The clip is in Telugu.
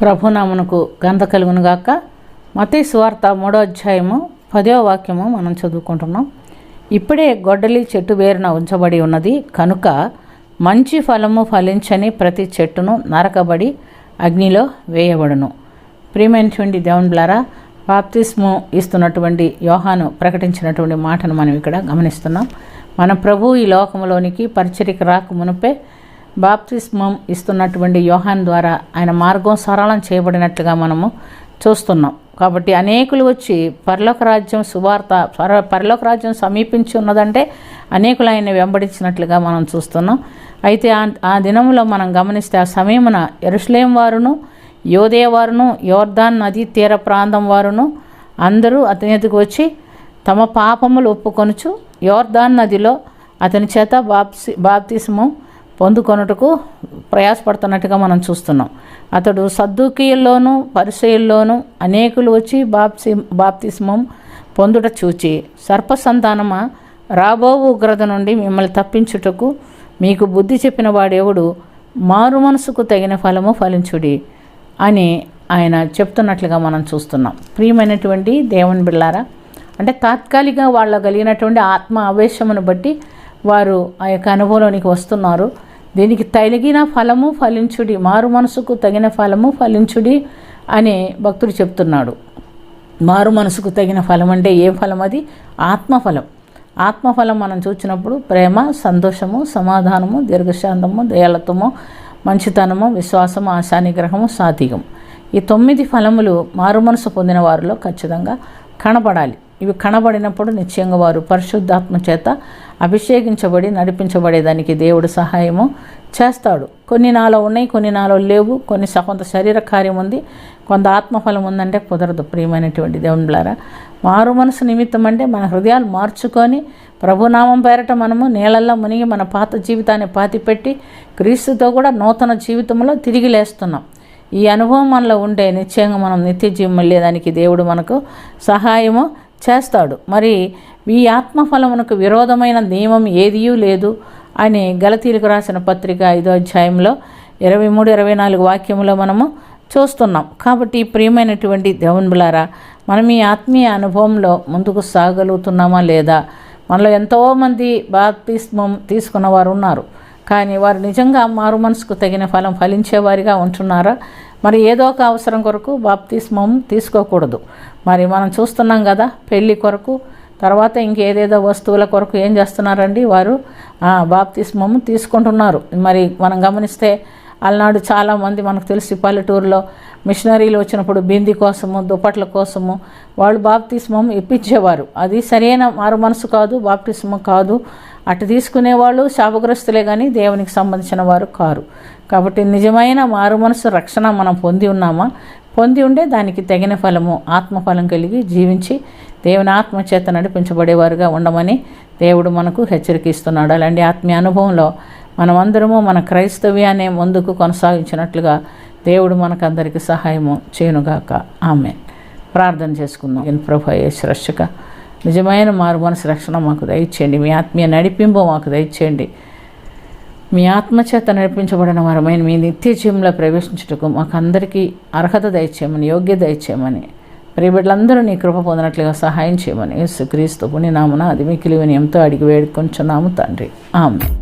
ప్రభునామమునకు ఘనత కలుగునుగాక. మత్తయి సువార్త 3వ అధ్యాయము 10వ వాక్యము మనం చదువుకుంటున్నాం. ఇప్పుడే గొడ్డలి చెట్టు వేరున ఉంచబడి ఉన్నది కనుక మంచి ఫలము ఫలించని ప్రతి చెట్టును నరకబడి అగ్నిలో వేయబడును. ప్రియమైనటువంటి దేవుని బిడ్డలారా, బాప్తిస్ము ఇస్తున్నటువంటి యోహాను ప్రకటించినటువంటి మాటను మనం ఇక్కడ గమనిస్తున్నాం. మన ప్రభు ఈ లోకంలోనికి పరిచర్యకు రాక మునుపే బాప్తిస్మం ఇస్తున్నటువంటి యోహాన్ ద్వారా ఆయన మార్గం సరళం చేయబడినట్లుగా మనము చూస్తున్నాం. కాబట్టి అనేకులు వచ్చి పరలోక రాజ్యం సువార్త పరలోక రాజ్యం సమీపించి ఉన్నదంటే అనేకులు ఆయన వెంబడించినట్లుగా మనం చూస్తున్నాం. అయితే ఆ దినంలో మనం గమనిస్తే ఆ సమయమున యెరూషలేము వారును యోదయ వారును యోర్దాన్ నదీ తీర ప్రాంతం వారును అందరూ అతని ఎదుగు వచ్చి తమ పాపములు ఒప్పుకొనుచు యోర్దాన్ నదిలో అతని చేత బాప్తిస్మం పొందుకొనుటకు ప్రయాసపడుతున్నట్టుగా మనం చూస్తున్నాం. అతడు సద్దూకీయుల్లోనూ పరిసయ్యుల్లోనూ అనేకులు వచ్చి బాప్తిస్మం పొందుట చూచి, సర్పసంతానమా, రాబో ఉగ్రత నుండి మిమ్మల్ని తప్పించుటకు మీకు బుద్ధి చెప్పిన వాడెవడు, మారు మనసుకు తగిన ఫలము ఫలించుడి అని ఆయన చెప్తున్నట్లుగా మనం చూస్తున్నాం. ప్రియమైనటువంటి దేవుని బిడ్డలారా, అంటే తాత్కాలికంగా వాళ్ళ కలిగినటువంటి ఆత్మ ఆవేశమును బట్టి వారు ఆ యొక్క అనుభవంలోనికి వస్తున్నారు. దీనికి తగిన ఫలము ఫలించుడి, మారు మనసుకు తగిన ఫలము ఫలించుడి అని భక్తుడు చెప్తున్నాడు. మారు మనసుకు తగిన ఫలం అంటే ఏ ఫలం? అది ఆత్మఫలం. ఆత్మఫలం మనం చూసినప్పుడు ప్రేమ, సంతోషము, సమాధానము, దీర్ఘశాంతము, దయాళత్వము, మంచితనము, విశ్వాసము, ఆశానిగ్రహము, సాత్వికము. ఈ 9 ఫలములు మారు మనసు పొందిన వారిలో ఖచ్చితంగా కనబడాలి. ఇవి కనబడినప్పుడు నిశ్చయంగా వారు పరిశుద్ధాత్మ చేత అభిషేకించబడి నడిపించబడేదానికి దేవుడు సహాయము చేస్తాడు. కొన్ని నాలో ఉన్నాయి, కొన్ని నాలో లేవు, కొన్ని కొంత శరీర కార్యం ఉంది, కొంత ఆత్మఫలం ఉందంటే కుదరదు. ప్రియమైనటువంటి దేవుని బిడ్డలారా, మారు మనసు నిమిత్తం అంటే మన హృదయాలు మార్చుకొని ప్రభునామం పేరట మనము నీళ్ళల్లో మునిగి మన పాత జీవితాన్ని పాతిపెట్టి క్రీస్తుతో కూడా నూతన జీవితంలో తిరిగి లేస్తున్నాం. ఈ అనుభవం మనలో ఉంటే నిశ్చయంగా మనం నిత్య జీవం వెళ్ళేదానికి దేవుడు మనకు సహాయము చేస్తాడు. మరి ఈ ఆత్మఫలమునకు విరోధమైన నియమం ఏదియూ లేదు అని గలతీయులకు రాసిన పత్రిక 5వ అధ్యాయంలో 23-24 వాక్యములో మనము చూస్తున్నాం. కాబట్టి ప్రియమైనటువంటి దేవుని బిడ్డలారా, మనం ఈ ఆత్మీయ అనుభవంలో ముందుకు సాగలుగుతున్నామా లేదా? మనలో ఎంతోమంది బాప్తిస్మం తీసుకున్న వారు ఉన్నారు, కానీ వారు నిజంగా మారు మనసుకు తగిన ఫలం ఫలించేవారిగా ఉంటున్నారా? మరి ఏదో ఒక అవసరం కొరకు బాప్తిస్మం తీసుకోకూడదు. మరి మనం చూస్తున్నాం కదా, పెళ్లి కొరకు, తర్వాత ఇంకేదేదో వస్తువుల కొరకు ఏం చేస్తున్నారండి వారు బాప్తిస్మం తీసుకుంటున్నారు. మరి మనం గమనిస్తే అలనాడు చాలామంది మనకు తెలిసి పల్లెటూరులో మిషనరీలు వచ్చినప్పుడు బింది కోసము, దుప్పట్ల కోసము వాళ్ళు బాప్తిస్మం ఇప్పించేవారు. అది సరైన మారు మనసు కాదు, బాప్తిస్మం కాదు. అటు తీసుకునేవాళ్ళు శాపగ్రస్తులే కానీ దేవునికి సంబంధించిన వారు కారు. కాబట్టి నిజమైన మారు మనసు రక్షణ మనం పొంది ఉన్నామా? పొంది ఉండే దానికి తగిన ఫలము ఆత్మఫలం కలిగి జీవించి దేవుని ఆత్మచేత నడిపించబడేవారుగా ఉండమని దేవుడు మనకు హెచ్చరిక ఇస్తున్నాడు. అలాంటి ఆత్మీయ అనుభవంలో మనమందరము మన క్రైస్తవ్యాన్ని ముందుకు కొనసాగించినట్లుగా దేవుడు మనకందరికీ సహాయము చేయనుగాక. ఆమేన్. ప్రార్థన చేసుకుందాం. ప్రభు యేసు రక్షక, నిజమైన మారు మనసు రక్షణ మాకు దయచేయండి. మీ ఆత్మీయ నడిపింపు మాకు దయచేయండి. మీ ఆత్మచేత నడిపించబడిన వారమైన మీ నిత్య జీవంలో ప్రవేశించుటకు మాకు అందరికీ అర్హత దయచేయమని, యోగ్యత దయచేయమని, ప్రియబిడ్డలందరూ నీ కృప పొందినట్లుగా సహాయం చేయమని యేసుక్రీస్తు పుణ్యనామమున అది మిక్కిలి వినయంతో అడిగి వేడుకొంచున్నాము తండ్రి. ఆమేన్.